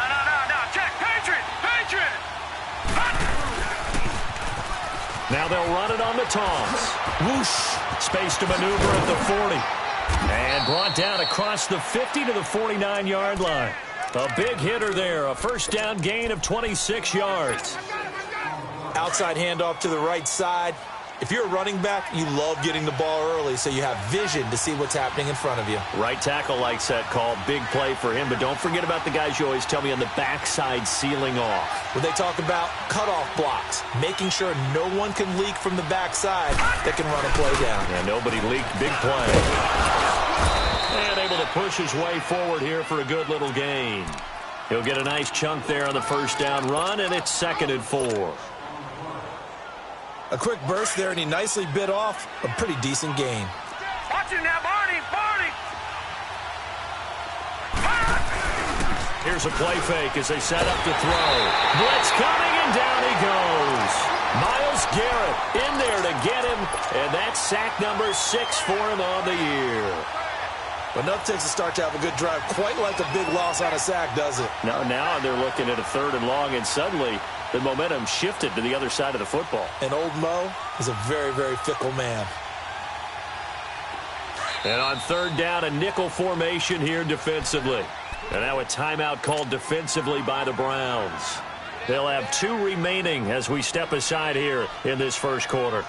No. Check. Patriot. Now they'll run it on the toss. Whoosh. Space to maneuver at the 40. And brought down across the 50 to the 49-yard line. A big hitter there. A first down gain of 26 yards. Outside handoff to the right side. If you're a running back, you love getting the ball early so you have vision to see what's happening in front of you. Right tackle likes that call. Big play for him. But don't forget about the guys you always tell me on the backside sealing off. When they talk about cutoff blocks, making sure no one can leak from the backside that can run a play down. Yeah, nobody leaked. Big play. And able to push his way forward here for a good little gain. He'll get a nice chunk there on the first down run, and it's 2nd and 4. A quick burst there, and he nicely bit off a pretty decent gain. Watch him now, Barney. Here's a play fake as they set up to throw. Blitz coming, and down he goes. Myles Garrett in there to get him, and that's sack number 6 for him on the year. Enough takes a start to have a good drive, quite like a big loss on a sack, does it? Now they're looking at a 3rd and long, and suddenly the momentum shifted to the other side of the football. And old Mo is a very, very fickle man. And on 3rd down, a nickel formation here defensively. And now a timeout called defensively by the Browns. They'll have 2 remaining as we step aside here in this first quarter.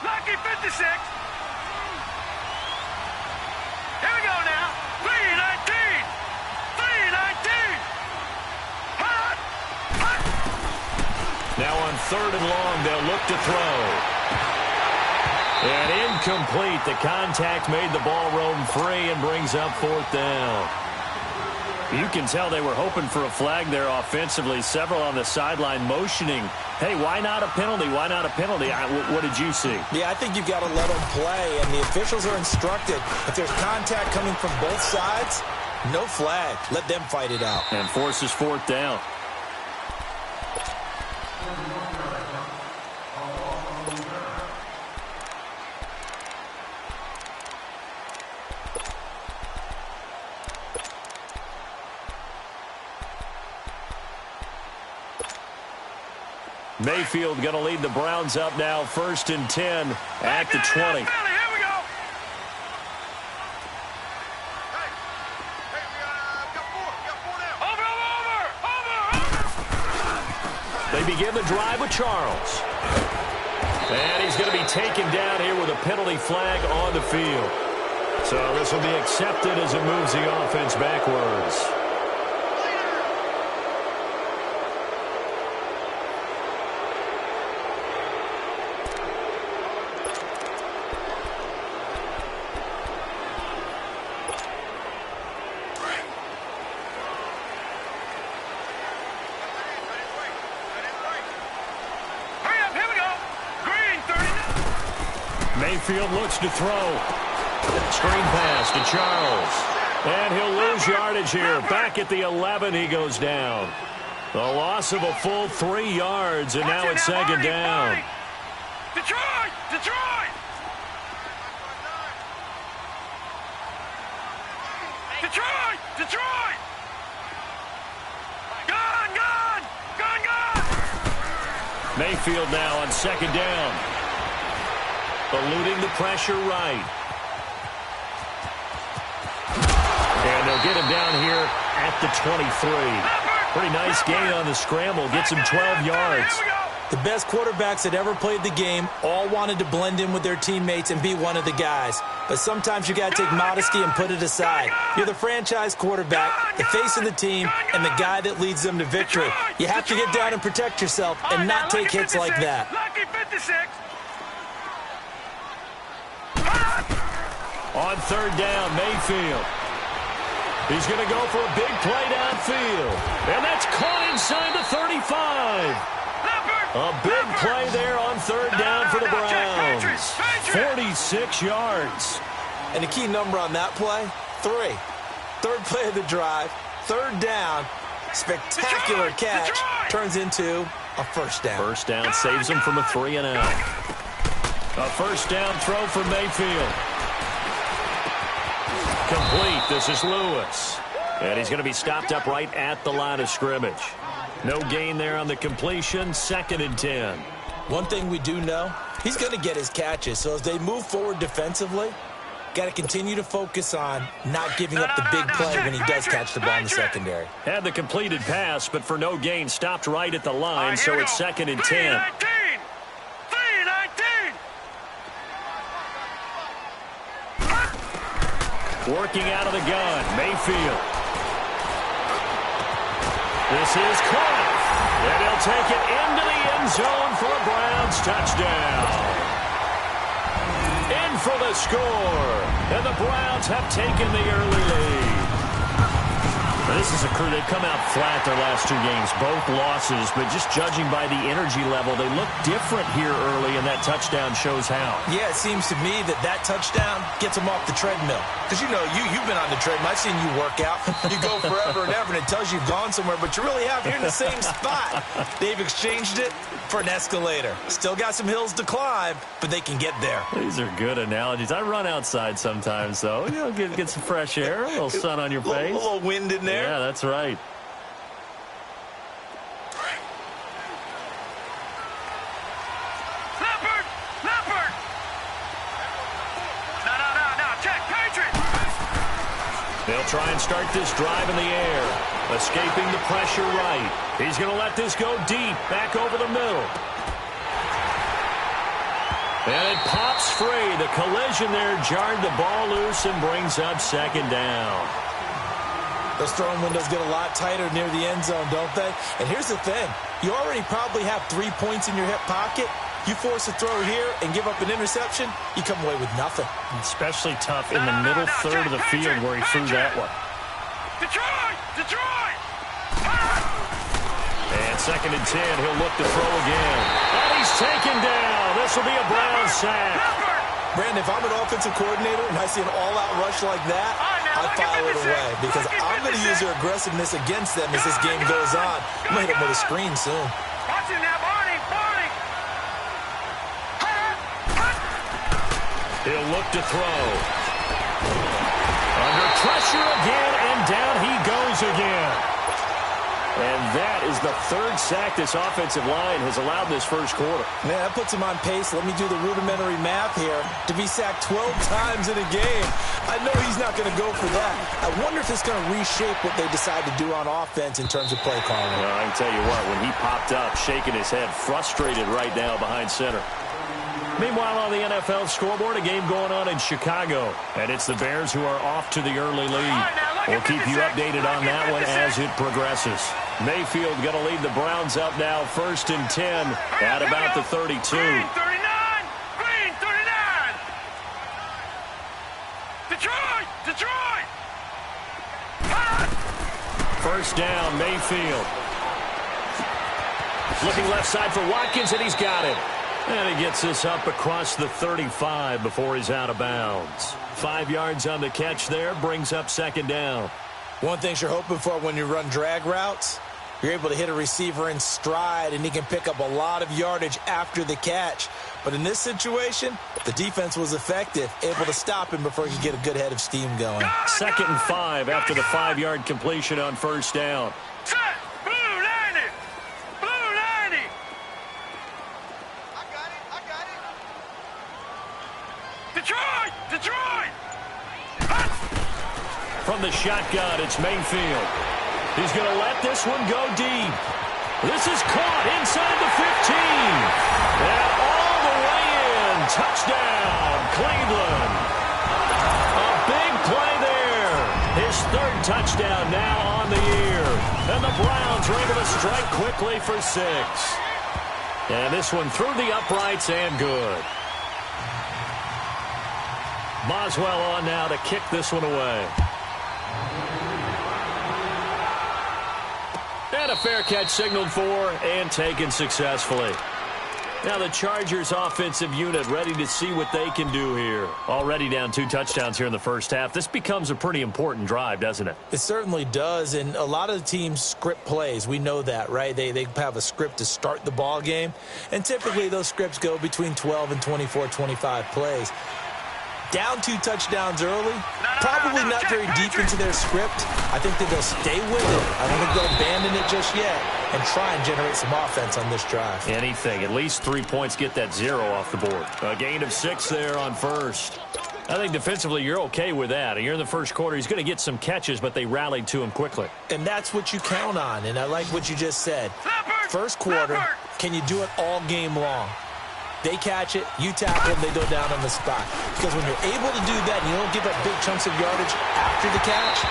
Lucky 56. Here we go now. 319. Now on 3rd and long, they'll look to throw. And incomplete. The contact made the ball roam free and brings up 4th down. You can tell they were hoping for a flag there offensively. Several on the sideline motioning, hey, why not a penalty? Why not a penalty? What did you see? Yeah, I think you've got to let them play, and the officials are instructed. If there's contact coming from both sides, no flag. Let them fight it out. And forces 4th down. Mayfield going to lead the Browns up now, 1st and 10 at the 20. They begin the drive with Charles. And he's going to be taken down here with a penalty flag on the field. So this will be accepted as it moves the offense backwards. Mayfield looks to throw. Screen pass to Charles. And he'll lose yardage here. Back at the 11, he goes down. The loss of a full 3 yards, and now it's 2nd down. Detroit! Detroit! Detroit! Detroit! Gone! Gone! Gone! Gone! Mayfield now on 2nd down. Eluding the pressure right. And they'll get him down here at the 23. Pretty nice gain on the scramble. Gets him 12 yards. The best quarterbacks that ever played the game all wanted to blend in with their teammates and be one of the guys. But sometimes you got to take modesty and put it aside. You're the franchise quarterback, the face of the team, and the guy that leads them to victory. You have to get down and protect yourself and not take hits like that. Lucky 56. On 3rd down, Mayfield. He's going to go for a big play downfield. And that's caught inside the 35. A big play there on 3rd down for the Browns. 46 yards. And the key number on that play, 3. 3rd play of the drive, 3rd down, spectacular catch, turns into a first down. First down saves him from a 3-and-out. A first down throw for Mayfield. Complete. This is Lewis. And he's going to be stopped up right at the line of scrimmage. No gain there on the completion. 2nd and 10. One thing we do know, he's going to get his catches. So as they move forward defensively, got to continue to focus on not giving up the big play when he does catch the ball in the secondary. Had the completed pass, but for no gain, stopped right at the line, so it's 2nd and 10. 3-19. Working out of the gun, Mayfield. This is caught, and he'll take it into the end zone for a Browns touchdown. In for the score, and the Browns have taken the early lead. Now, this is a crew, they've come out flat their last 2 games, both losses, but just judging by the energy level, they look different here early, and that touchdown shows how. Yeah, it seems to me that touchdown gets them off the treadmill. Because, you've been on the treadmill. I've seen you work out. You go forever and ever, and it tells you you've gone somewhere, but you really have. You're in the same spot. They've exchanged it for an escalator. Still got some hills to climb, but they can get there. These are good analogies. I run outside sometimes, though. Get some fresh air, a little sun on your face. A little wind in there. Yeah, that's right. Leopard! No, check, Patriot! They'll try and start this drive in the air. Escaping the pressure right. He's going to let this go deep, back over the middle. And it pops free. The collision there jarred the ball loose and brings up 2nd down. Those throwing windows get a lot tighter near the end zone, don't they? And here's the thing. You already probably have 3 points in your hip pocket. You force a throw here and give up an interception, you come away with nothing. Especially tough in the middle third of the field where he threw that one. Detroit! And 2nd and 10, he'll look to throw again. And he's taken down. This will be a Browns sack. Brandon, if I'm an offensive coordinator and I see an all-out rush like that, I file it away because I'm going to use their aggressiveness against them as this game goes on. I'm going to hit them with a screen soon. Watch him now, Barney! He'll look to throw. Under pressure again, and down he goes again. And that is the 3rd sack this offensive line has allowed this first quarter. Man, that puts him on pace. Let me do the rudimentary math here. To be sacked 12 times in a game, I know he's not going to go for that. I wonder if it's going to reshape what they decide to do on offense in terms of play calling. Well, I can tell you what, when he popped up, shaking his head, frustrated right now behind center. Meanwhile, on the NFL scoreboard, a game going on in Chicago. And it's the Bears who are off to the early lead. We'll keep you updated on that one as it progresses. Mayfield going to lead the Browns up now, 1st and 10 at about the 32. Green 39! Detroit! First down, Mayfield. Looking left side for Watkins, and he's got it. And he gets this up across the 35 before he's out of bounds. 5 yards on the catch there, brings up 2nd down. One thing you're hoping for when you run drag routes, you're able to hit a receiver in stride, and he can pick up a lot of yardage after the catch. But in this situation, the defense was effective, able to stop him before he could get a good head of steam going. 2nd and 5 after the 5-yard completion on first down. Set! Blue 90! I got it! Detroit! From the shotgun, it's Mayfield. He's going to let this one go deep. This is caught inside the 15. And all the way in. Touchdown, Cleveland. A big play there. His 3rd touchdown now on the year. And the Browns are able to strike quickly for 6. And this one through the uprights and good. Boswell on now to kick this one away. And a fair catch signaled for and taken successfully. Now the Chargers offensive unit ready to see what they can do here. Already down 2 touchdowns here in the first half. This becomes a pretty important drive, doesn't it? It certainly does, and a lot of the teams script plays. We know that, right? They have a script to start the ball game, and typically those scripts go between 12 and 24, 25 plays. Down 2 touchdowns early, probably not very deep into their script. I think that they'll stay with it. I don't think they'll abandon it just yet and try and generate some offense on this drive. Anything. At least 3 points, get that 0 off the board. A gain of 6 there on first. I think defensively you're okay with that. You're in the first quarter. He's going to get some catches, but they rallied to him quickly. And that's what you count on, and I like what you just said. First quarter, can you do it all game long? They catch it, you tackle them, they go down on the spot. Because when you're able to do that and you don't give up big chunks of yardage after the catch,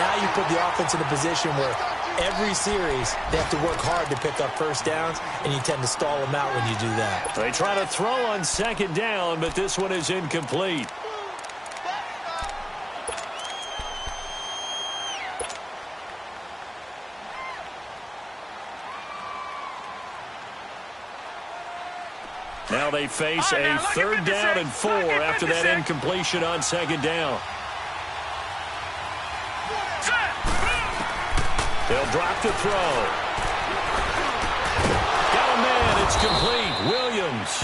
now you put the offense in a position where every series they have to work hard to pick up first downs, and you tend to stall them out when you do that. They try to throw on second down, but this one is incomplete. Now they face a 3rd down and 4 after that incompletion on second down. They'll drop to throw. Got a man. It's complete. Williams.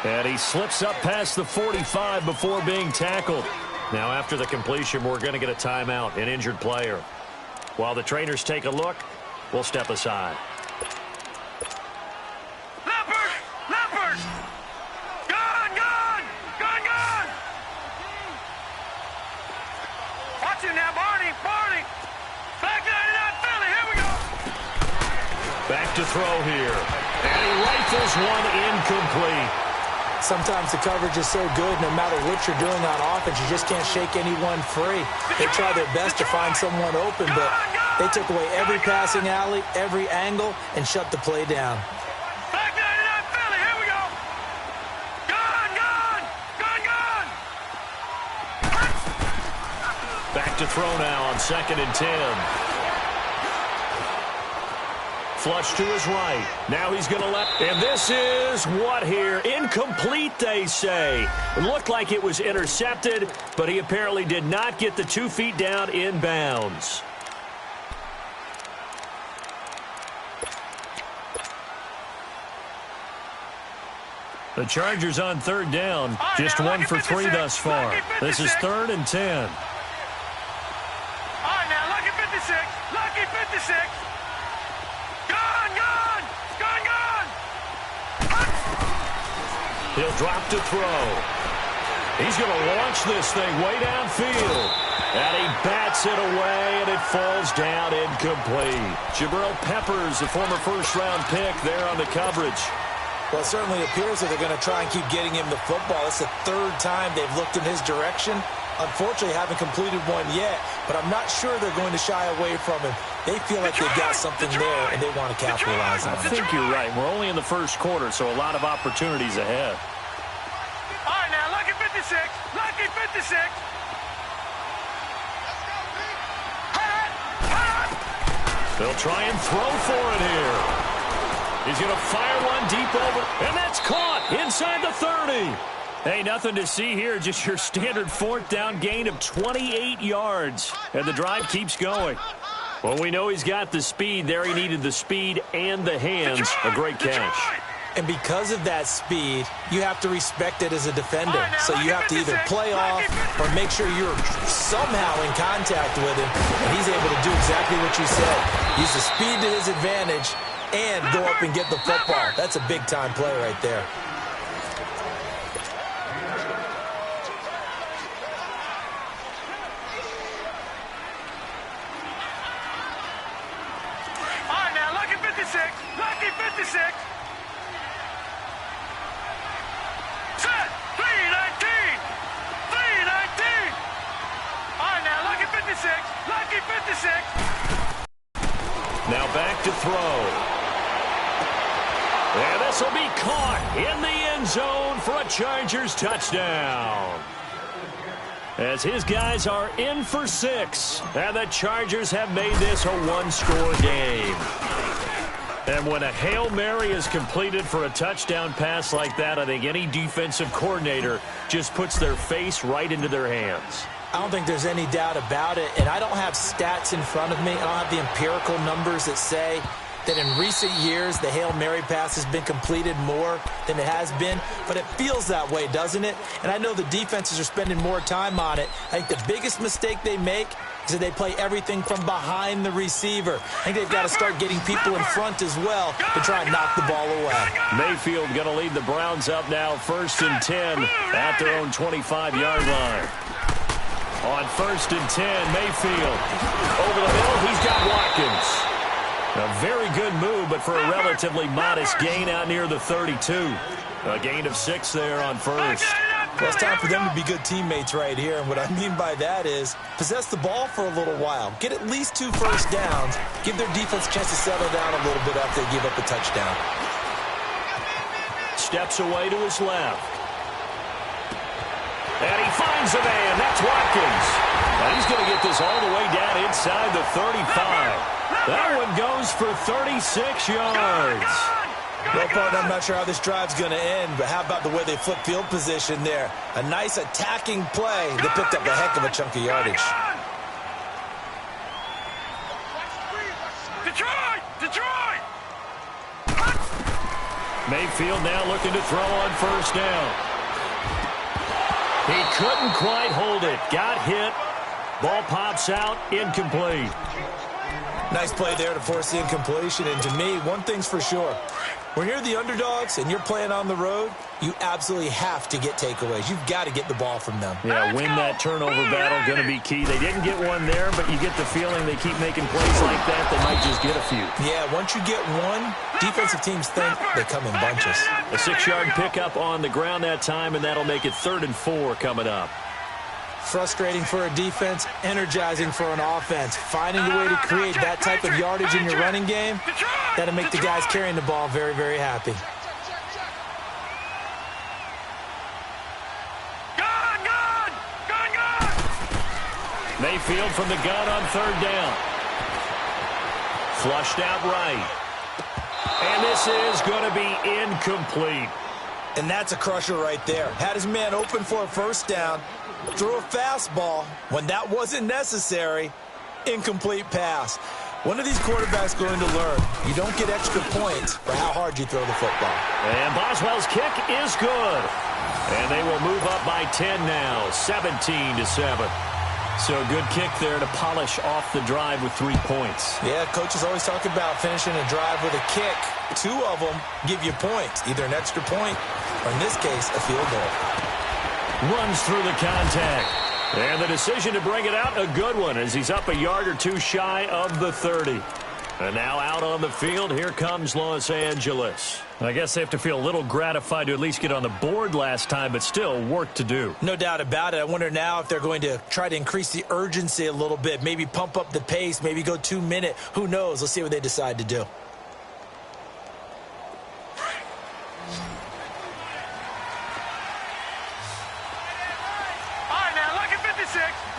And he slips up past the 45 before being tackled. Now after the completion, we're going to get a timeout, an injured player. While the trainers take a look, we'll step aside. Back to throw here. And he rifles one incomplete. Sometimes the coverage is so good, no matter what you're doing on offense, you just can't shake anyone free. They try their best to find someone open, but they took away every passing alley, every angle, and shut the play down. Back to throw now on 2nd and 10. Flush to his right. Now he's going to let... And this is what here? Incomplete, they say. It looked like it was intercepted, but he apparently did not get the 2 feet down in bounds. The Chargers on 3rd down. Just 1 for 3 thus far. This is 3rd and 10. All right, now, lucky 56. Lucky 56. He'll drop to throw. He's going to launch this thing way downfield. And he bats it away, and it falls down incomplete. Jabril Peppers, the former first-round pick, there on the coverage. Well, it certainly appears that they're going to try and keep getting him the football. It's the 3rd time they've looked in his direction. Unfortunately, haven't completed one yet, but I'm not sure they're going to shy away from him. They feel like they've got something there, and they want to capitalize on it. I think you're right. We're only in the first quarter, so a lot of opportunities ahead. All right, now, lucky 56. Lucky 56. They'll try and throw for it here. He's going to fire one deep over, and that's caught inside the 30. Hey, nothing to see here, just your standard 4th down gain of 28 yards. And the drive keeps going. Well, we know he's got the speed there. He needed the speed and the hands. A great catch. And because of that speed, you have to respect it as a defender. So you have to either play off or make sure you're somehow in contact with him. And he's able to do exactly what you said. Use the speed to his advantage and go up and get the football. That's a big-time play right there. Lucky 56. Set. 319. 319. All right, now, lucky 56. Lucky 56. Now back to throw. And this will be caught in the end zone for a Chargers touchdown. As his guys are in for 6. And the Chargers have made this a one-score game. And when a Hail Mary is completed for a touchdown pass like that, I think any defensive coordinator just puts their face right into their hands. I don't think there's any doubt about it, and I don't have stats in front of me. I don't have the empirical numbers that say that in recent years the Hail Mary pass has been completed more than it has been, but it feels that way, doesn't it? And I know the defenses are spending more time on it. I think the biggest mistake they make is that they play everything from behind the receiver. I think they've got to start getting people in front as well to try and knock the ball away. Mayfield going to lead the Browns up now, 1st and 10 at their own 25-yard line. On 1st and 10, Mayfield over the middle. He's got Watkins. A very good move, but for a relatively modest gain out near the 32. A gain of 6 there on 1st. Well, it's time for them to be good teammates right here. And what I mean by that is possess the ball for a little while. Get at least 2 first downs. Give their defense a chance to settle down a little bit after they give up a touchdown. Steps away to his left. And he finds a man. That's Watkins. And he's going to get this all the way down inside the 35. That one goes for 36 yards. Well, partner, I'm not sure how this drive's going to end, but how about the way they flip field position there? A nice attacking play that picked up a heck of a chunk of yardage. Detroit! Mayfield now looking to throw on 1st down. He couldn't quite hold it. Got hit. Ball pops out. Incomplete. Nice play there to force the incompletion. And to me, one thing's for sure. When you're the underdogs and you're playing on the road, you absolutely have to get takeaways. You've got to get the ball from them. Yeah, win that turnover battle, going to be key. They didn't get one there, but you get the feeling they keep making plays like that, they might just get a few. Yeah, once you get one, defensive teams think they come in bunches. A 6-yard pickup on the ground that time, and that'll make it 3rd and 4 coming up. Frustrating for a defense, energizing for an offense. Finding a way to create that type of yardage in your running game, that'll make the guys carrying the ball very, very happy. Mayfield from the gun on 3rd down. Flushed out right. And this is going to be incomplete. And that's a crusher right there. Had his man open for a 1st down. Threw a fastball when that wasn't necessary. Incomplete pass. When are these quarterbacks going to learn? You don't get extra points for how hard you throw the football. And Boswell's kick is good. And they will move up by 10 now, 17-7. So a good kick there to polish off the drive with 3 points. Yeah, coaches always talk about finishing a drive with a kick. 2 of them give you points, either an extra point or, in this case, a field goal. Runs through the contact. And the decision to bring it out, a good one, as he's up a yard or 2 shy of the 30. And now out on the field, here comes Los Angeles. I guess they have to feel a little gratified to at least get on the board last time, but still work to do. No doubt about it. I wonder now if they're going to try to increase the urgency a little bit, maybe pump up the pace, maybe go 2-minute. Who knows? Let's see what they decide to do.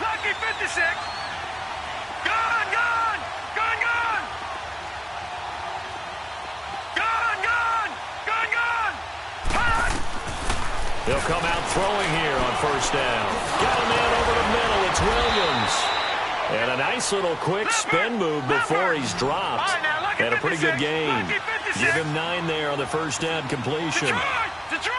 Lucky 56. Gone. They'll come out throwing here on 1st down. Got a man over the middle. It's Williams. And a nice little quick spin move before he's dropped. And a pretty good gain. Give him 9 there on the 1st down completion.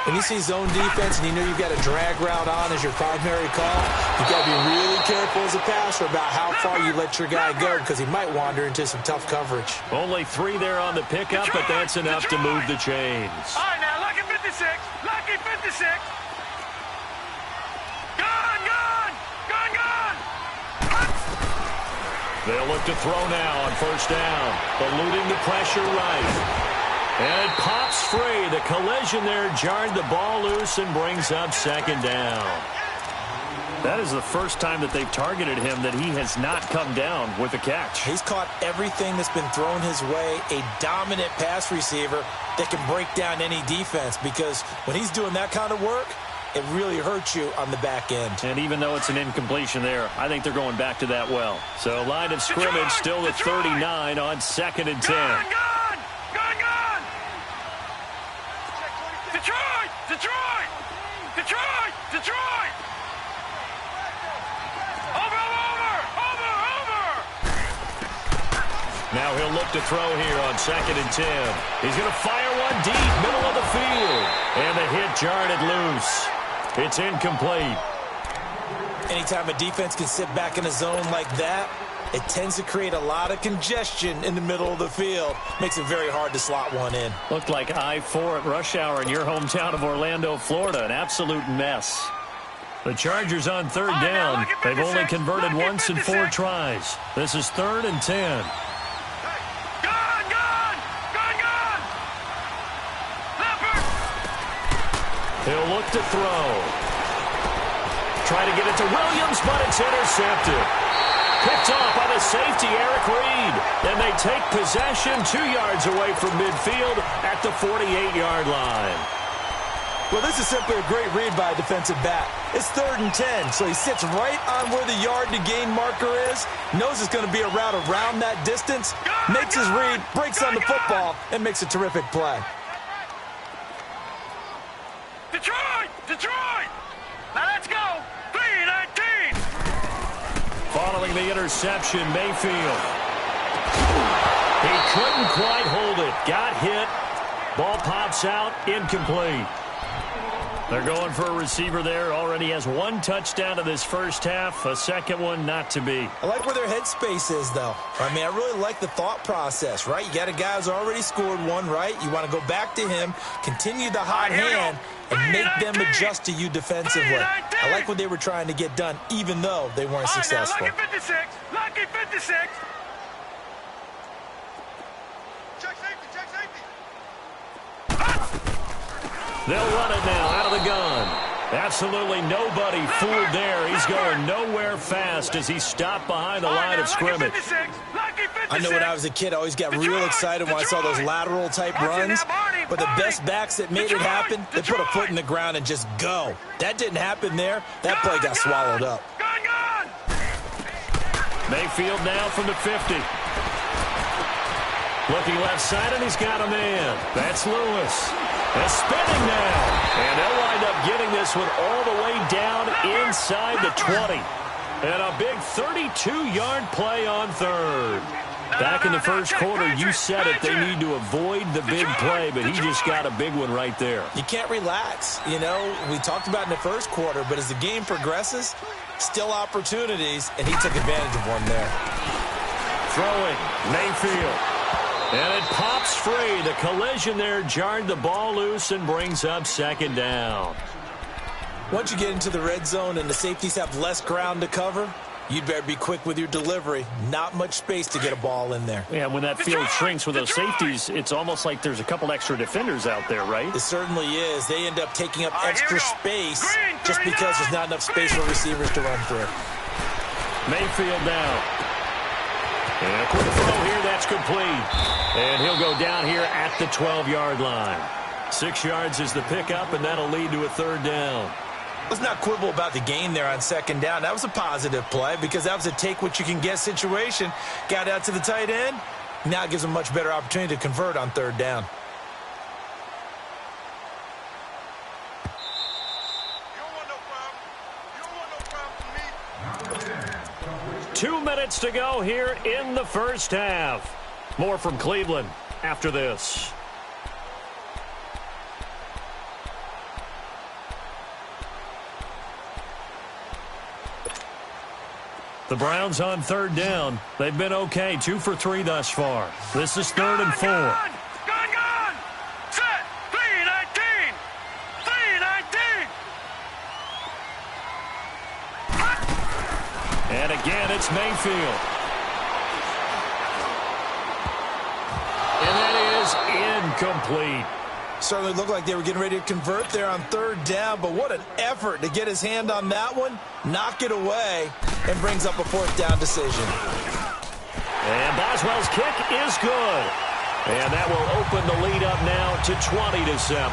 When you see zone defense and you know you've got a drag route on as your primary call, you've got to be really careful as a passer about how far you let your guy go because he might wander into some tough coverage. Only 3 there on the pickup, but that's enough to move the chains. All right, now, lucky 56. Lucky 56. Gone. They'll look to throw now on 1st down. Eluding the pressure right. And it pops free. The collision there jarred the ball loose and brings up 2nd down. That is the first time that they've targeted him that he has not come down with a catch. He's caught everything that's been thrown his way. A dominant pass receiver that can break down any defense because when he's doing that kind of work, it really hurts you on the back end. And even though it's an incompletion there, I think they're going back to that well. So line of scrimmage still at 39 on 2nd and 10. look to throw here on 2nd and 10. He's going to fire one deep, middle of the field. And the hit jarred it loose. It's incomplete. Anytime a defense can sit back in a zone like that, it tends to create a lot of congestion in the middle of the field. Makes it very hard to slot one in. Looked like I-4 at rush hour in your hometown of Orlando, Florida. An absolute mess. The Chargers on 3rd down. They've only converted once in 4 tries. This is 3rd and 10. He'll look to throw. Try to get it to Williams, but it's intercepted. Picked off by the safety, Eric Reed. Then they take possession 2 yards away from midfield at the 48-yard line. Well, this is simply a great read by a defensive back. It's 3rd and 10, so he sits right on where the yard-to-gain marker is, knows it's going to be a route around that distance, makes his read, breaks on the football, and makes a terrific play. Detroit! Detroit! Now let's go! 3-19! Following the interception, Mayfield. He couldn't quite hold it. Got hit. Ball pops out. Incomplete. They're going for a receiver there. Already has 1 touchdown in this first half. A second one not to be. I like where their headspace is, though. I mean, I really like the thought process, right? You got a guy who's already scored 1, right? You want to go back to him, continue the hot hand, and make them adjust to you defensively. I like what they were trying to get done, even though they weren't successful. Lucky 56! Lucky 56! Check safety! Check safety! They'll run it now out of the gun. Absolutely nobody fooled there. He's going nowhere fast as he stopped behind the line of scrimmage. I know when I was a kid, I always got real excited when I saw those lateral-type runs. But the best backs that made it happen, they put a foot in the ground and just go. That didn't happen there. That play got swallowed up. Mayfield now from the 50. Looking left side, and he's got a man. That's Lewis. They're spinning now. And they'll wind up getting this one all the way down inside the 20. And a big 32-yard play on 3rd. Back in the first quarter, you said it, they need to avoid the big play, but he just got a big one right there. You can't relax. You know, we talked about in the first quarter, but as the game progresses, still opportunities, and he took advantage of one there. Throwing, Mayfield. And it pops free. The collision there jarred the ball loose and brings up 2nd down. Once you get into the red zone and the safeties have less ground to cover, you'd better be quick with your delivery. Not much space to get a ball in there. Yeah, when that field shrinks with those safeties, it's almost like there's a couple extra defenders out there, right? It certainly is. They end up taking up extra space just because there's not enough space for receivers to run through. Mayfield now. And a quick throw here, that's complete. And he'll go down here at the 12-yard line. 6 yards is the pickup, and that'll lead to a 3rd down. Let's not quibble about the gain there on 2nd down. That was a positive play because that was a take-what-you-can-get situation. Got out to the tight end. Now it gives them a much better opportunity to convert on 3rd down. 2 minutes to go here in the first half. More from Cleveland after this. The Browns on 3rd down. They've been okay, 2 for 3 thus far. This is 3rd and 4. Gone! Set! 3-19! 3-19! And again, it's Mayfield. And that is incomplete. Certainly looked like they were getting ready to convert there on 3rd down, but what an effort to get his hand on that one, knock it away, and brings up a 4th down decision. And Boswell's kick is good. And that will open the lead up now to 20-7.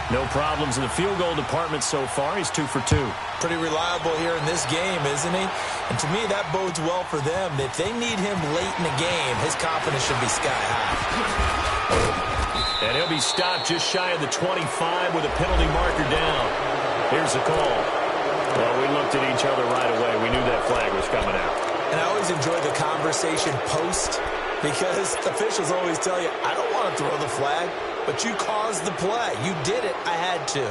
No problems in the field goal department so far. He's 2 for 2. Pretty reliable here in this game, isn't he? And to me, that bodes well for them. If they need him late in the game, his confidence should be sky high. And he'll be stopped just shy of the 25 with a penalty marker down. Here's the call. Well, we looked at each other right away. We knew that flag was coming out. And I always enjoy the conversation post Because officials always tell you, I don't want to throw the flag, but you caused the play. You did it. I had to.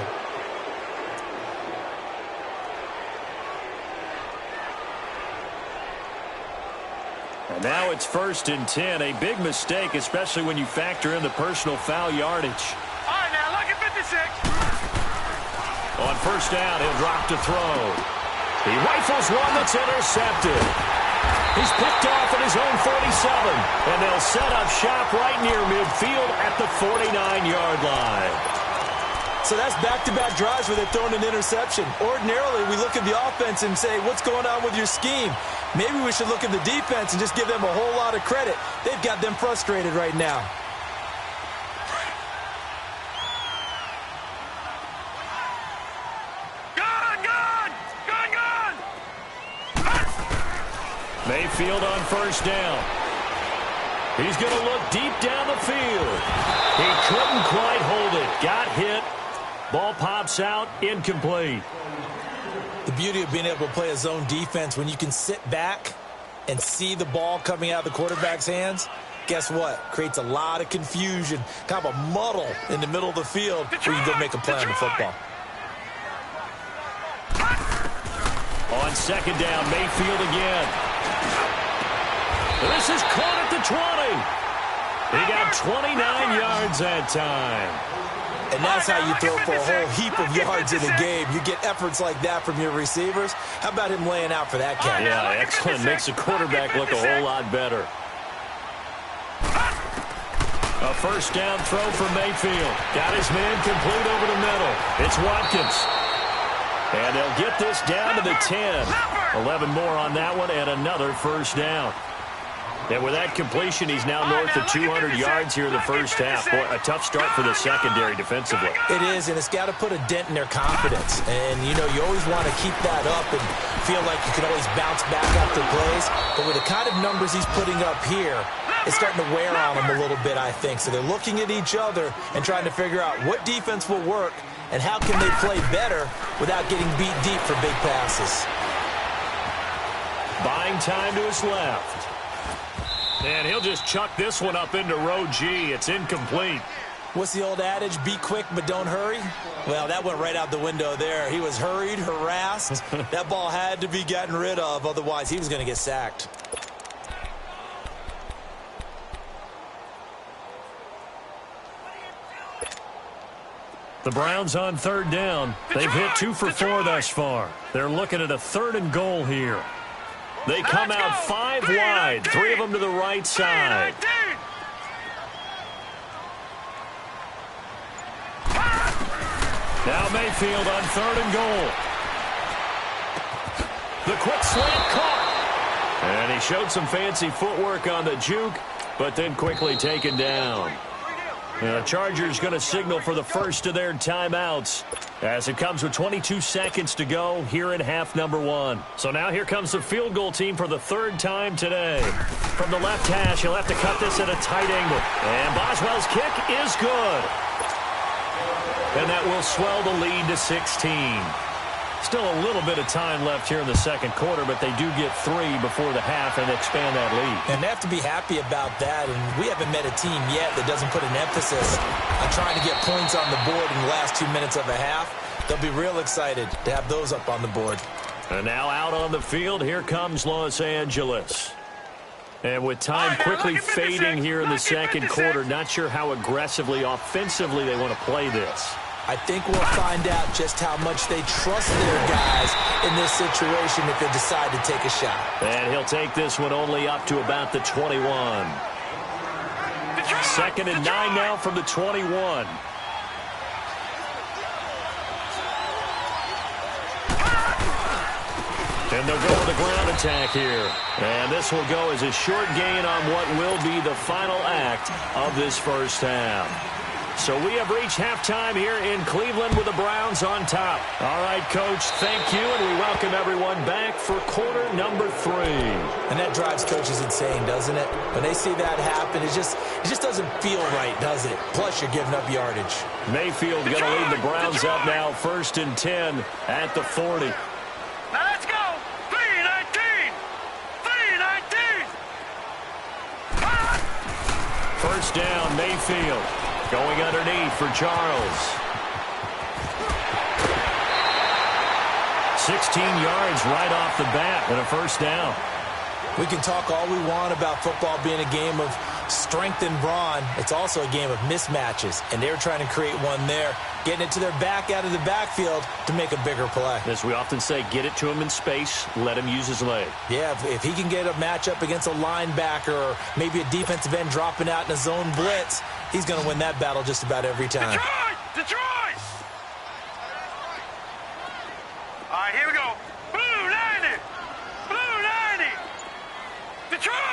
And now it's 1st and 10. A big mistake, especially when you factor in the personal foul yardage. All right, now, look at 56. On 1st down, he'll drop to throw. He rifles one that's intercepted. He's picked off at his own 47, and they'll set up shop right near midfield at the 49-yard line. So that's back-to-back drives where they're throwing an interception. Ordinarily, we look at the offense and say, what's going on with your scheme? Maybe we should look at the defense and just give them a whole lot of credit. They've got them frustrated right now. Mayfield on 1st down. He's going to look deep down the field. He couldn't quite hold it. Got hit. Ball pops out. Incomplete. The beauty of being able to play a zone defense, when you can sit back and see the ball coming out of the quarterback's hands, guess what? Creates a lot of confusion, kind of a muddle in the middle of the field where you go make a play on the football. On 2nd down, Mayfield again. This is caught at the 20. He got 29 yards that time. And that's how you throw for a whole heap of yards in a game. You get efforts like that from your receivers. How about him laying out for that catch? Yeah, excellent. Makes the quarterback look a whole lot better. A 1st down throw for Mayfield. Got his man complete over the middle. It's Watkins. And they'll get this down to the 10. 11 more on that one and another 1st down. And with that completion, he's now north of 200 yards here in the 1st half. Boy, a tough start for the secondary defensively. It is, and it's got to put a dent in their confidence. And, you know, you always want to keep that up and feel like you can always bounce back after plays. But with the kind of numbers he's putting up here, it's starting to wear on them a little bit, I think. So they're looking at each other and trying to figure out what defense will work and how can they play better without getting beat deep for big passes. Buying time to his left. And he'll just chuck this one up into row G. It's incomplete. What's the old adage? Be quick, but don't hurry? Well, that went right out the window there. He was hurried, harassed. That ball had to be gotten rid of. Otherwise, he was going to get sacked. The Browns on 3rd down. They've hit 2 for 4 thus far. They're looking at a 3rd and goal here. They come out 5 wide, 3 of them to the right side. Now Mayfield on 3rd and goal. The quick slant caught. And he showed some fancy footwork on the juke, but then quickly taken down. The Chargers going to signal for the first of their timeouts as it comes with 22 seconds to go here in half number 1. So now here comes the field goal team for the 3rd time today. From the left hash, he'll have to cut this at a tight angle. And Boswell's kick is good. And that will swell the lead to 16. Still a little bit of time left here in the 2nd quarter, but they do get 3 before the half and expand that lead. And they have to be happy about that, and we haven't met a team yet that doesn't put an emphasis on trying to get points on the board in the last 2 minutes of a half. They'll be real excited to have those up on the board. And now out on the field, here comes Los Angeles. And with time quickly fading here in the 2nd quarter, not sure how aggressively, offensively they want to play this. I think we'll find out just how much they trust their guys in this situation if they decide to take a shot. And he'll take this one only up to about the 21. 2nd and 9 now from the 21. And they'll go with a ground attack here. And this will go as a short gain on what will be the final act of this 1st half. So we have reached halftime here in Cleveland with the Browns on top. All right, Coach, thank you, and we welcome everyone back for quarter number 3. And that drives coaches insane, doesn't it? When they see that happen, it just doesn't feel right, does it? Plus, you're giving up yardage. Mayfield going to lead the Browns up now, 1st and 10 at the 40. Now let's go. 3-19. 3-19. first down. Mayfield going underneath for Charles. 16 yards right off the bat and a first down. We can talk all we want about football being a game of strength and brawn. It's also a game of mismatches, and they're trying to create one there, getting it to their back out of the backfield to make a bigger play. As we often say, get it to him in space, let him use his leg. Yeah, if he can get a matchup against a linebacker or maybe a defensive end dropping out in a zone blitz, he's going to win that battle just about every time. Detroit! All right, here we go. Blue 90! Blue 90! Detroit!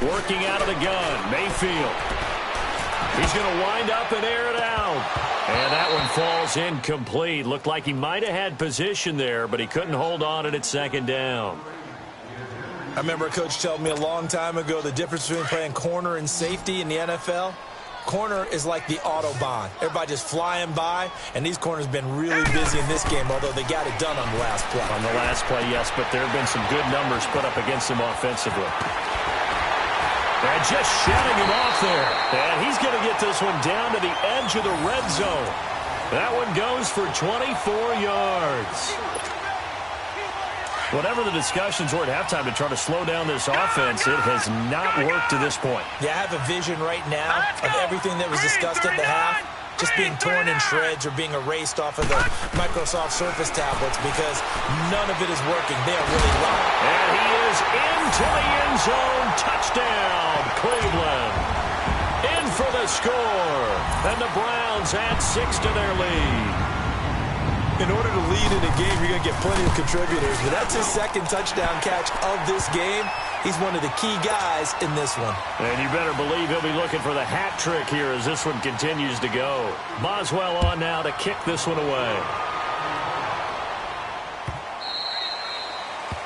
Working out of the gun, Mayfield. He's going to wind up and air it out. And that one falls incomplete. Looked like he might have had position there, but he couldn't hold on at second down. I remember a coach telling me a long time ago the difference between playing corner and safety in the NFL. Corner is like the Autobahn. Everybody just flying by, and these corners have been really busy in this game, although they got it done on the last play. On the last play, yes, but there have been some good numbers put up against him offensively. And just shutting him off there. And he's going to get this one down to the edge of the red zone. That one goes for 24 yards. Whatever the discussions were at halftime to try to slow down this offense, it has not worked to this point. Yeah, I have a vision right now of everything that was discussed at the half just being torn in shreds or being erased off of the Microsoft Surface tablets because none of it is working. They are really locked. And he is into the end zone. Touchdown, Cleveland. In for the score. And the Browns add 6 to their lead. In order to lead in a game, you're going to get plenty of contributors, but that's his second touchdown catch of this game. He's one of the key guys in this one. And you better believe he'll be looking for the hat trick here as this one continues to go. Boswell on now to kick this one away.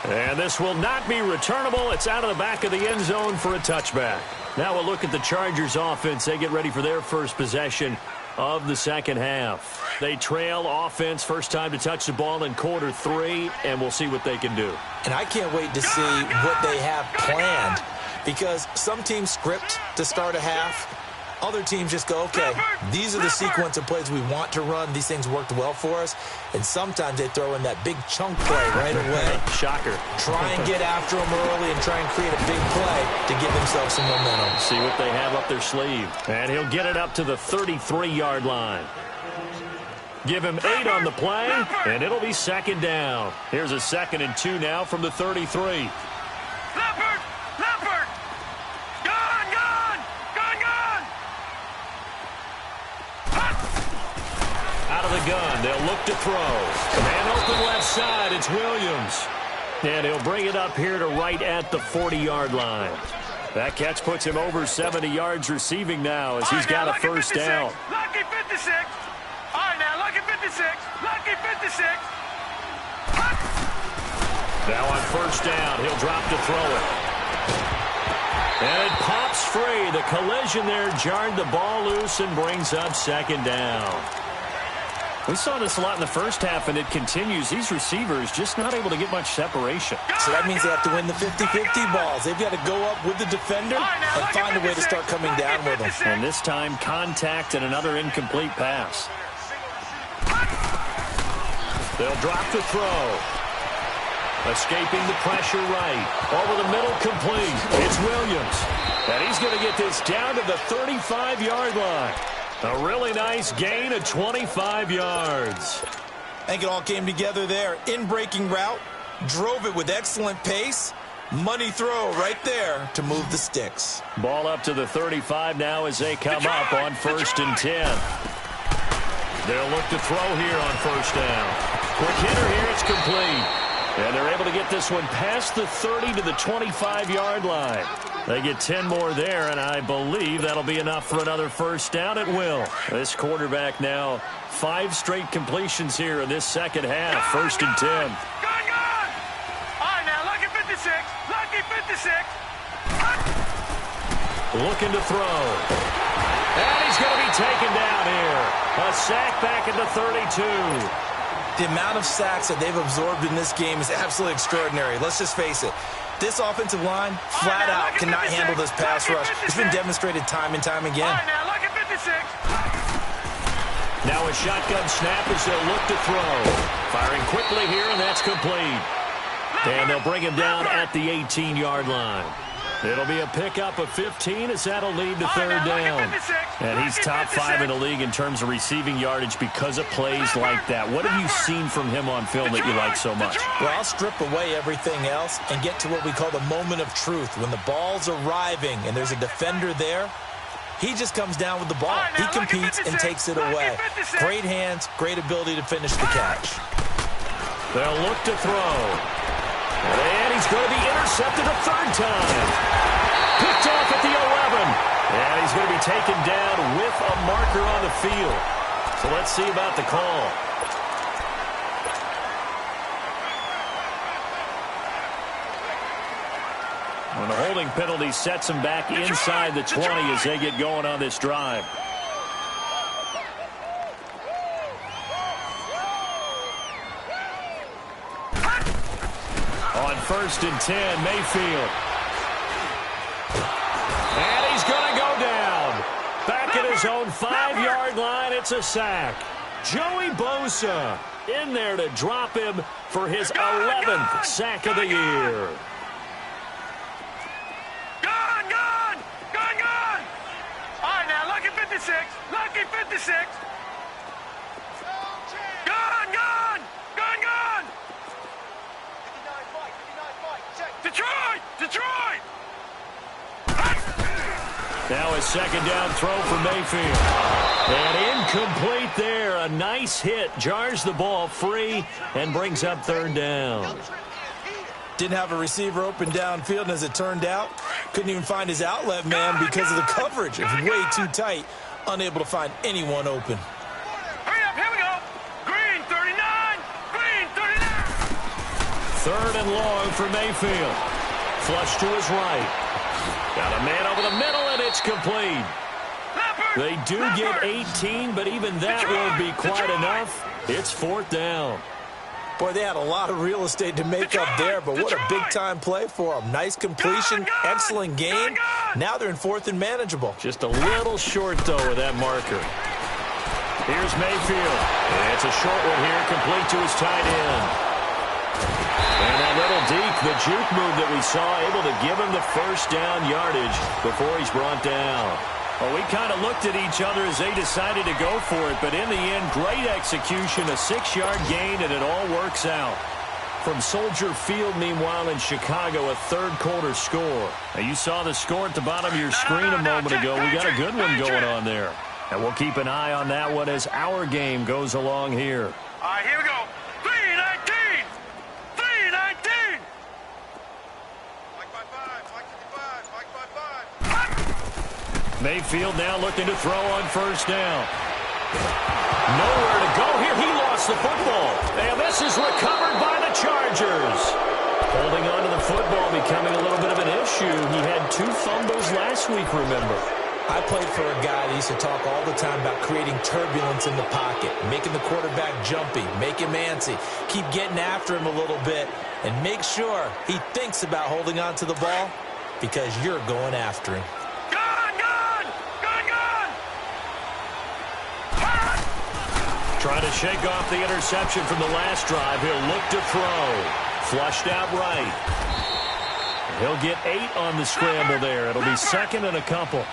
And this will not be returnable. It's out of the back of the end zone for a touchback. Now we'll look at the Chargers offense. They get ready for their first possession of the second half. They trail offense, first time to touch the ball in quarter 3, and we'll see what they can do. And I can't wait to see what they have planned because some teams script to start a half. Other teams just go, okay, these are the sequence of plays we want to run. These things worked well for us. And sometimes they throw in that big chunk play right away. Shocker. Try and get after them early and try and create a big play to give themselves some momentum. See what they have up their sleeve. And he'll get it up to the 33-yard line. Give him 8 on the play, and it'll be second down. Here's a 2nd and 2 now from the 33. Leopard! Gone! Out of the gun, they'll look to throw. Man open left side, it's Williams. And he'll bring it up here to right at the 40-yard line. That catch puts him over 70 yards receiving now as he's got a first down. Lucky 56. All right, now, lucky 56. Lucky 56. Now on first down, he'll drop to throw it. And it pops free. The collision there jarred the ball loose and brings up second down. We saw this a lot in the first half, and it continues. These receivers just not able to get much separation. So that means they have to win the 50-50 balls. They've got to go up with the defender and find a way to start coming down with them. And this time, contact and another incomplete pass. They'll drop the throw. Escaping the pressure right. Over the middle, complete. It's Williams. And he's going to get this down to the 35-yard line. A really nice gain of 25 yards. I think it all came together there. In-breaking route, drove it with excellent pace. Money throw right there to move the sticks. Ball up to the 35 now as they come up on 1st and 10. They'll look to throw here on first down. Quick hitter here, it's complete. And they're able to get this one past the 30 to the 25-yard line. They get 10 more there, and I believe that'll be enough for another first down. It will. This quarterback now 5 straight completions here in this second half. 1st and 10. Gone! All right, now, lucky 56. Lucky 56. Looking to throw. And he's going to be taken down here. A sack back at the 32. The amount of sacks that they've absorbed in this game is absolutely extraordinary. Let's just face it. This offensive line, flat out, cannot handle this pass rush. It's been demonstrated time and time again. Now look at 56. Now a shotgun snap as they'll look to throw. Firing quickly here, and that's complete. And they'll bring him down at the 18-yard line. It'll be a pickup of 15 as that'll lead to third down. And he's top 5 in the league in terms of receiving yardage because of plays like that. What have you seen from him on film that you like so much? Well, I'll strip away everything else and get to what we call the moment of truth. When the ball's arriving and there's a defender there, he just comes down with the ball. He competes and takes it away. Great hands, great ability to finish the catch. They'll look to throw. And he's going to be intercepted a third time. Picked off at the 11. And he's going to be taken down with a marker on the field. So let's see about the call. When the holding penalty sets him back inside the 20 as they get going on this drive. On 1st and 10, Mayfield. And he's going to go down. Back at his own 5-yard line, it's a sack. Joey Bosa in there to drop him for his 11th sack of the year. Gone! All right, now look at 56. Lucky 56. Gone! Detroit! Now a second down throw for Mayfield. And incomplete there. A nice hit. Jars the ball free and brings up third down. Didn't have a receiver open downfield, and as it turned out, couldn't even find his outlet man because of the coverage. It was way too tight. Unable to find anyone open. Hurry up, here we go. Green 39. 3rd and long for Mayfield. Flush to his right. Got a man over the middle, and it's complete. They do get 18, but even that won't be quite enough. It's 4th down. Boy, they had a lot of real estate to make up there, but what a big-time play for them. Nice completion, excellent game. Now they're in 4th and manageable. Just a little short, though, with that marker. Here's Mayfield. It's a short one here, complete to his tight end. And that little deke, the juke move that we saw, able to give him the first down yardage before he's brought down. Well, we kind of looked at each other as they decided to go for it, but in the end, great execution, a 6-yard gain, and it all works out. From Soldier Field, meanwhile, in Chicago, a third-quarter score. Now, you saw the score at the bottom of your screen a moment ago. We got a good one going on there. And we'll keep an eye on that one as our game goes along here. All right, here we go. 319. 319. Mayfield now looking to throw on 1st down. Nowhere to go here. He lost the football. And this is recovered by the Chargers. Holding on to the football becoming a little bit of an issue. He had 2 fumbles last week, remember. I played for a guy that used to talk all the time about creating turbulence in the pocket, making the quarterback jumpy, make him antsy, keep getting after him a little bit, and make sure he thinks about holding on to the ball because you're going after him. Trying to shake off the interception from the last drive. He'll look to throw. Flushed out right. He'll get 8 on the scramble there. It'll be 2nd and a couple.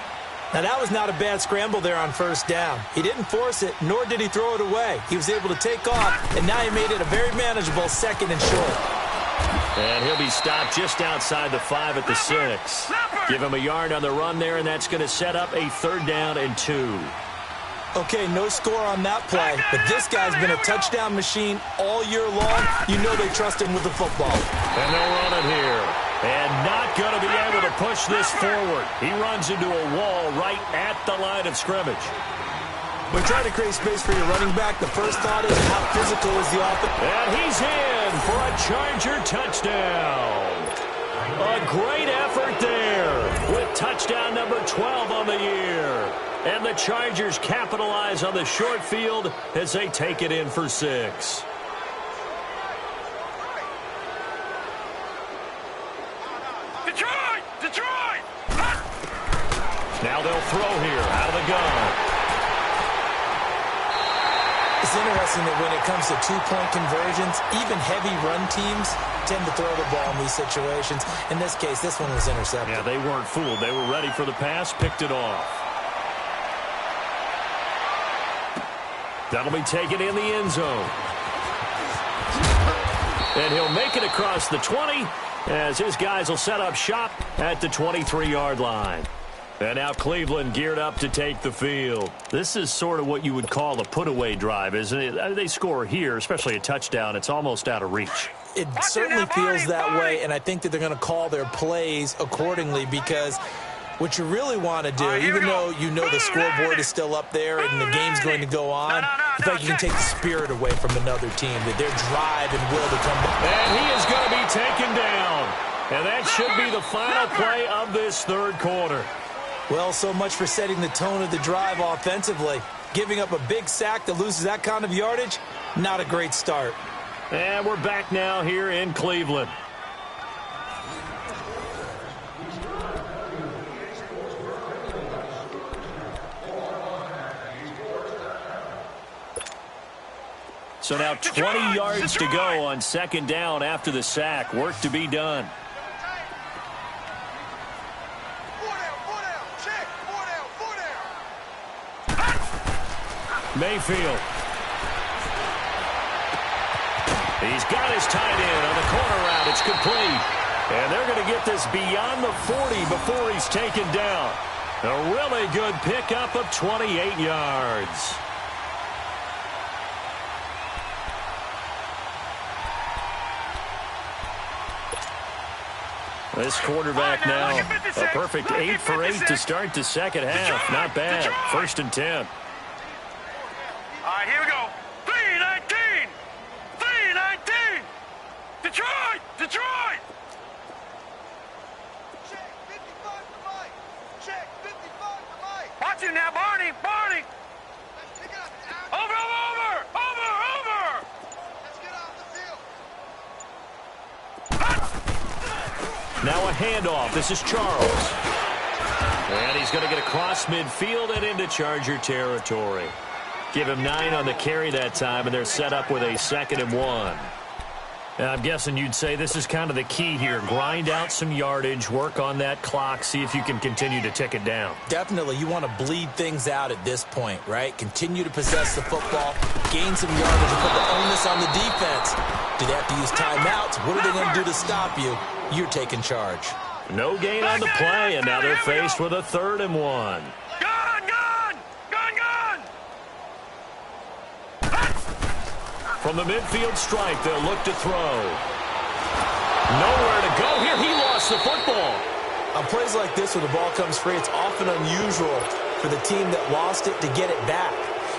Now, that was not a bad scramble there on 1st down. He didn't force it, nor did he throw it away. He was able to take off, and now he made it a very manageable 2nd and short. And he'll be stopped just outside the 5 at the 6. Give him a yard on the run there, and that's going to set up a 3rd down and 2. Okay, no score on that play, but this guy's been a touchdown machine all year long. You know they trust him with the football. And they'll run it here. And not going to be able to push this forward. He runs into a wall right at the line of scrimmage. When trying to create space for your running back, the first thought is how physical is the offense. And he's in for a Charger touchdown. A great effort there with touchdown number 12 on the year. And the Chargers capitalize on the short field as they take it in for 6. Now they'll throw here out of the gun. It's interesting that when it comes to two-point conversions, even heavy run teams tend to throw the ball in these situations. In this case, this one was intercepted. Yeah, they weren't fooled. They were ready for the pass, picked it off. That'll be taken in the end zone. And he'll make it across the 20 as his guys will set up shop at the 23-yard line. And now Cleveland geared up to take the field. This is sort of what you would call a put-away drive, isn't it? They score here, especially a touchdown. It's almost out of reach. It certainly feels that way, and I think that they're going to call their plays accordingly because what you really want to do, even though you know the scoreboard is still up there and the game's going to go on, you think you can take the spirit away from another team, that their drive and will to come back. And he is going to be taken down. And that should be the final play of this third quarter. Well, so much for setting the tone of the drive offensively. Giving up a big sack that loses that kind of yardage, not a great start. And we're back now here in Cleveland. So now 20 yards to go on second down after the sack. Work to be done. Mayfield. He's got his tight end on the corner route. It's complete. And they're going to get this beyond the 40 before he's taken down. A really good pickup of 28 yards. This quarterback now, a perfect 8 for 8 to start the second half. Not bad. 1st and 10. All right, here we go. 3-19. 3-19. Detroit. Detroit. Check 55 for Mike. Check 55 for Mike. Watch him now, Barney. Barney. Let's pick up. Over. Let's get off the field. Now a handoff. This is Charles. And he's going to get across midfield and into Charger territory. Give him 9 on the carry that time, and they're set up with a 2nd and 1. And I'm guessing you'd say this is kind of the key here. Grind out some yardage, work on that clock, see if you can continue to tick it down. Definitely, you want to bleed things out at this point, right? Continue to possess the football, gain some yardage, and put the onus on the defense. Do they have to use timeouts? What are they going to do to stop you? You're taking charge. No gain on the play, and now they're faced with a 3rd and 1. From the midfield stripe, they'll look to throw. Nowhere to go here. He lost the football. On plays like this where the ball comes free, it's often unusual for the team that lost it to get it back.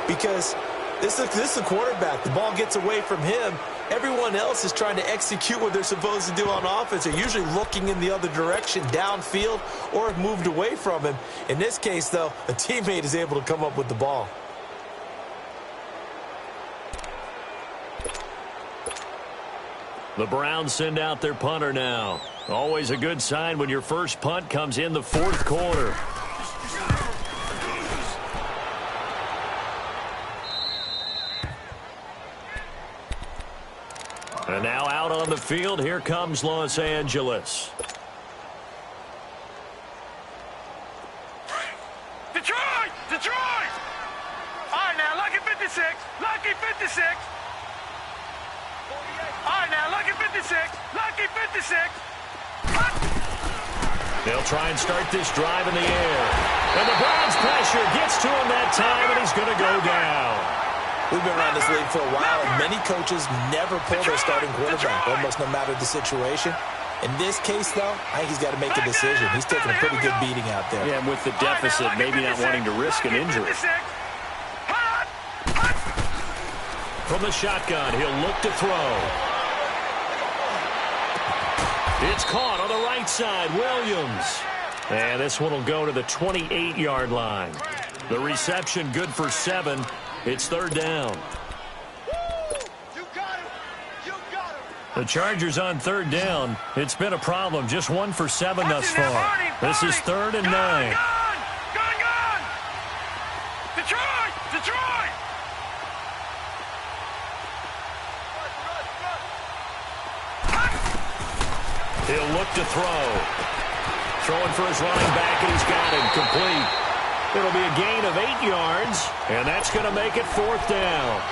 Because this is a quarterback. The ball gets away from him. Everyone else is trying to execute what they're supposed to do on offense. They're usually looking in the other direction, downfield, or have moved away from him. In this case, though, a teammate is able to come up with the ball. The Browns send out their punter now. Always a good sign when your first punt comes in the 4th quarter. And now out on the field, here comes Los Angeles. Detroit! Detroit! All right, now, lucky 56. Lucky 56. All right, now, lucky 56. Lucky 56. They'll try and start this drive in the air. And the Browns pressure gets to him that time, and he's going to go down. We've been around this league for a while, and many coaches never pull their starting quarterback, almost no matter the situation. In this case, though, I think he's got to make a decision. He's taking a pretty good beating out there. Yeah, and with the deficit, maybe not wanting to risk an injury. From the shotgun, he'll look to throw. It's caught on the right side, Williams. And this one will go to the 28-yard line. The reception good for 7. It's 3rd down. You got him. You got him. The Chargers on 3rd down. It's been a problem. Just 1 for 7 thus far. This is 3rd and 9. Detroit! Detroit! He'll look to throw. Throwing for his running back, and he's got him complete. It'll be a gain of 8 yards, and that's going to make it 4th down.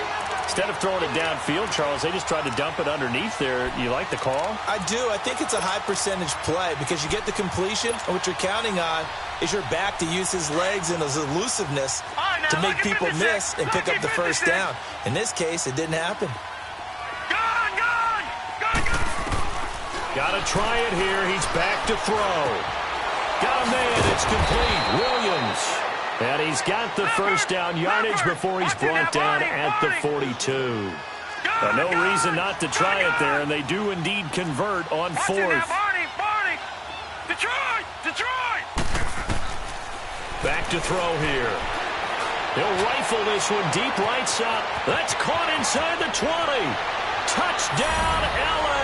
Instead of throwing it downfield, Charles, they just tried to dump it underneath there. You like the call? I do. I think it's a high percentage play because you get the completion, and what you're counting on is your back to use his legs and his elusiveness to make people miss and pick up the first down. In this case, it didn't happen. Got to try it here. He's back to throw. Got a man. It's complete. Williams. And he's got the first down yardage before he's brought down at the 42. No reason not to try it there, and they do indeed convert on 4th. Detroit! Detroit! Back to throw here. He'll rifle this one deep right side. That's caught inside the 20. Touchdown, L.A.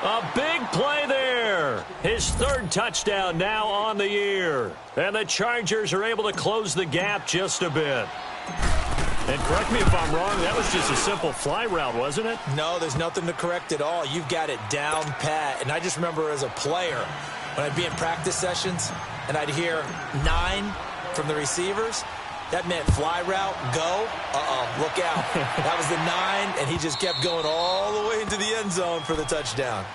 A big play there. His 3rd touchdown now on the year. And the Chargers are able to close the gap just a bit. And correct me if I'm wrong, that was just a simple fly route, wasn't it? No, there's nothing to correct at all. You've got it down pat. And I just remember as a player, when I'd be in practice sessions and I'd hear 9 from the receivers, that meant fly route, go, look out. That was the 9, and he just kept going all the way into the end zone for the touchdown.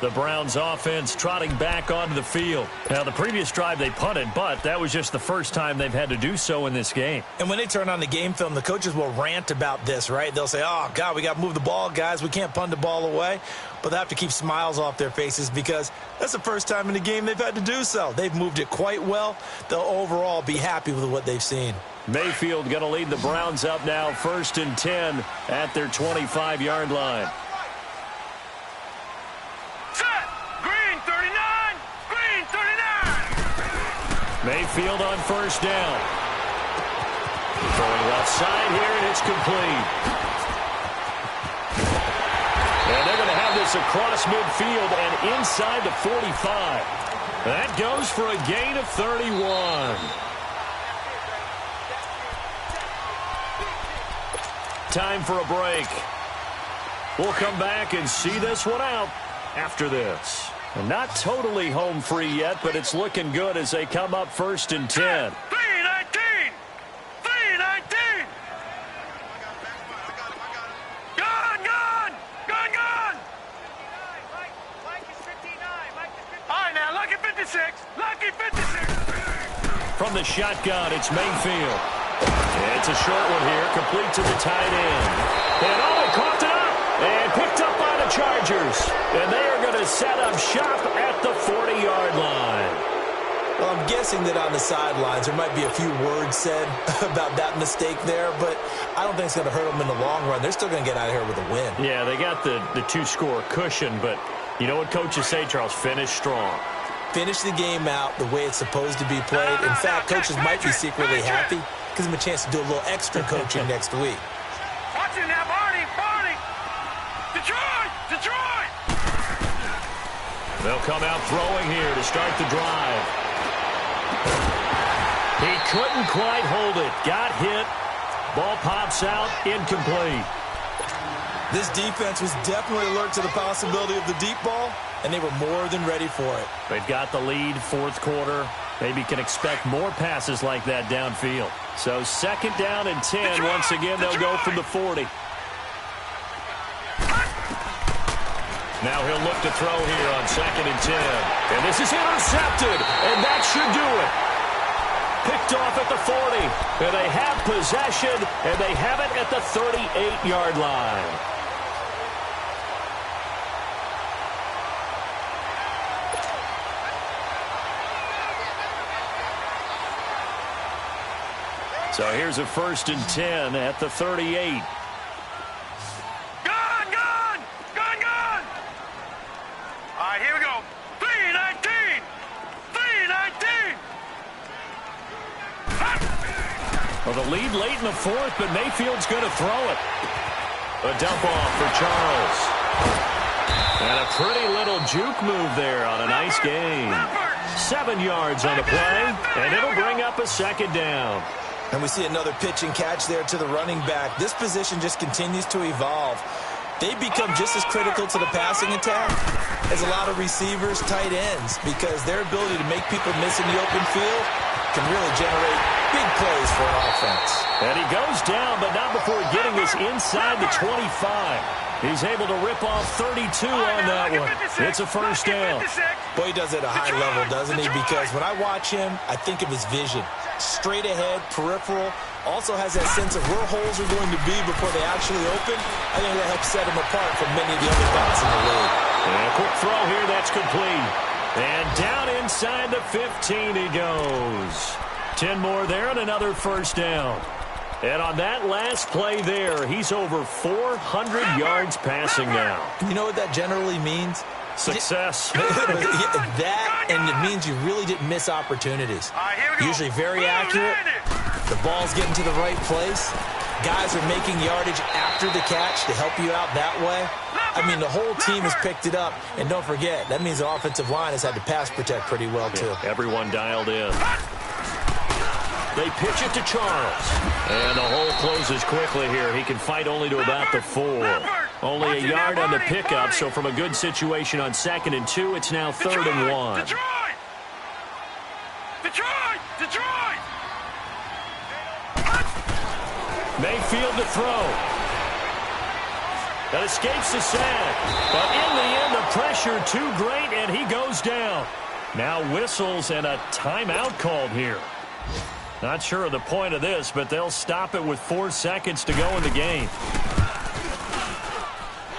The Browns offense trotting back onto the field. Now, the previous drive they punted, but that was just the first time they've had to do so in this game. And when they turn on the game film, the coaches will rant about this, right? They'll say, oh, God, we got to move the ball, guys. We can't punt the ball away. But they have to keep smiles off their faces because that's the first time in the game they've had to do so. They've moved it quite well. They'll overall be happy with what they've seen. Mayfield going to lead the Browns up now, 1st and 10 at their 25-yard line. Set! Green 39! Green 39! Mayfield on 1st down. Throwing left side here, and it's complete. And they're going to have this across midfield and inside the 45. That goes for a gain of 31. Time for a break. We'll come back and see this one out after this. And not totally home free yet, but it's looking good as they come up 1st and 10. 3-19! 3-19! Gone! Gone! Gone! Gone! Mike is 59. All right, now, lucky 56. Lucky 56. From the shotgun, it's Mayfield. It's a short one here, complete to the tight end. And they caught it up and picked up by the Chargers. And they are going to set up shop at the 40-yard line. Well, I'm guessing that on the sidelines there might be a few words said about that mistake there, but I don't think it's going to hurt them in the long run. They're still going to get out of here with a win. Yeah, they got the 2-score cushion, but you know what coaches say, Charles? Finish strong. Finish the game out the way it's supposed to be played. In fact, coaches might be secretly happy. Gives them a chance to do a little extra coaching next week. Watch it now, Barney! Barney! Detroit! Detroit! They'll come out throwing here to start the drive. He couldn't quite hold it. Got hit. Ball pops out. Incomplete. This defense was definitely alert to the possibility of the deep ball, and they were more than ready for it. They've got the lead, 4th quarter. Maybe can expect more passes like that downfield. So 2nd down and 10. Once again, they'll go from the 40. Now he'll look to throw here on 2nd and 10. And this is intercepted, and that should do it. Picked off at the 40. And they have possession, and they have it at the 38-yard line. So here's a 1st and 10 at the 38. Gone! Gone! Gone! Gone! All right, here we go. 3-19! 3-19! Well, the lead late in the 4th, but Mayfield's going to throw it. A dump off for Charles. And a pretty little juke move there on a nice gain. 7 yards on the play, and it'll bring up a second down. And we see another pitch and catch there to the running back. This position just continues to evolve. They become just as critical to the passing attack as a lot of receivers, tight ends, because their ability to make people miss in the open field can really generate big plays for an offense. And he goes down, but not before getting this inside the 25. He's able to rip off 32 on that one. It's a first down. Boy, he does it at a high level, doesn't he? Because when I watch him, I think of his vision. Straight ahead, peripheral, also has that sense of where holes are going to be before they actually open. I think that helps set him apart from many of the other backs in the league. And a quick throw here, that's complete. And down inside the 15 he goes. 10 more there and another first down. And on that last play there, he's over 400 yards passing now. You know what that generally means? Success. That, and it means you really didn't miss opportunities. Usually very accurate. The ball's getting to the right place. Guys are making yardage after the catch to help you out that way. I mean, the whole team has picked it up. And don't forget, that means the offensive line has had to pass protect pretty well, too. Everyone dialed in. They pitch it to Charles. And the hole closes quickly here. He can fight only to about the 4. Only a yard on the pickup, so from a good situation on 2nd and 2, it's now 3rd and 1. Detroit! Mayfield to throw. That escapes the sack. But in the end, the pressure too great, and he goes down. Now whistles and a timeout called here. Not sure of the point of this, but they'll stop it with 4 seconds to go in the game.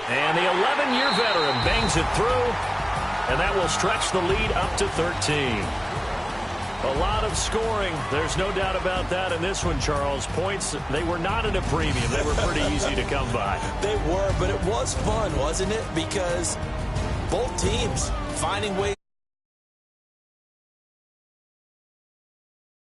And the 11-year veteran bangs it through, and that will stretch the lead up to 13. A lot of scoring. There's no doubt about that in this one, Charles. Points, they were not at a premium. They were pretty easy to come by. They were, but it was fun, wasn't it? Because both teams finding ways